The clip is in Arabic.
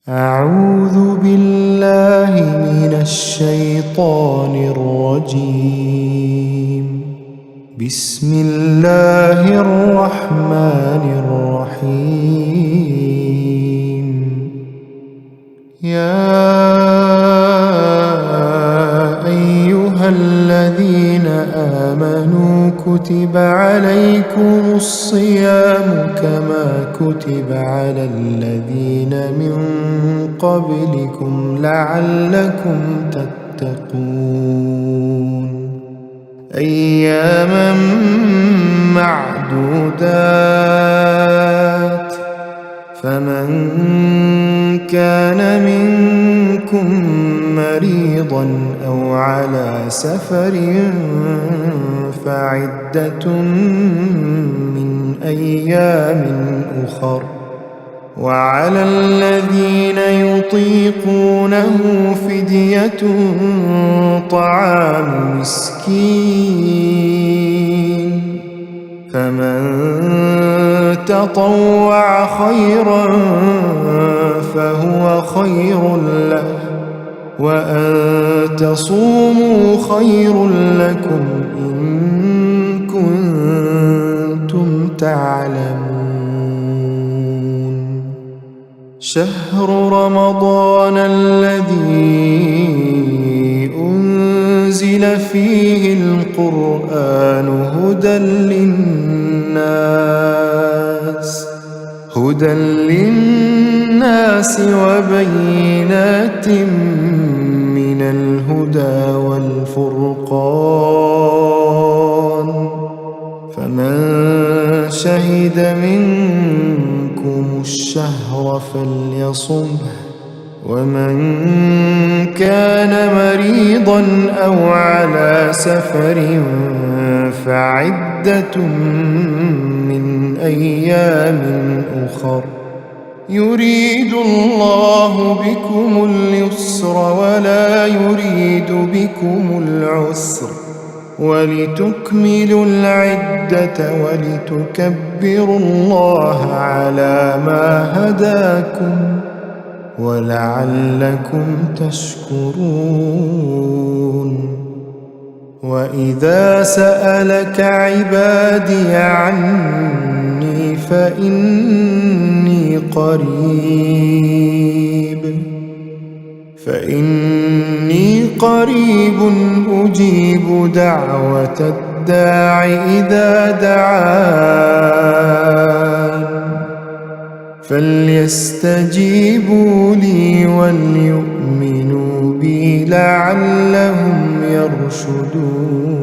أعوذ بالله من الشيطان الرجيم. بسم الله الرحمن الرحيم. يا أيها الذين آمنوا كتب عليكم الصيام كما كتب على الذين من قبلكم لعلكم تتقون. أياما معدودات، فمن كان منكم مريضا أو على سفر فعدة من أيام أخر، وعلى الذين يطيقونه فدية طعام مسكين، فمن تطوع خيرا فهو خير له، وأن تصوموا خير لكم إن كنتم تعلمون. شهر رمضان الذي أنزل فيه القرآن هدى للناس وبينات من الهدى والفرقان، فمن شهد منكم الشهر فليصمه، ومن كان مريضا أو على سفر فعدة من أيام أخر، يريد الله بكم اليسر ولا يريد بكم العسر، ولتكملوا العدة ولتكبروا الله على ما هداكم ولعلكم تشكرون. وإذا سألك عبادي عني فإني قريب أجيب دعوة الداع إذا دعان، فليستجيبوا لي وليؤمنوا بي لعلهم يرشدون.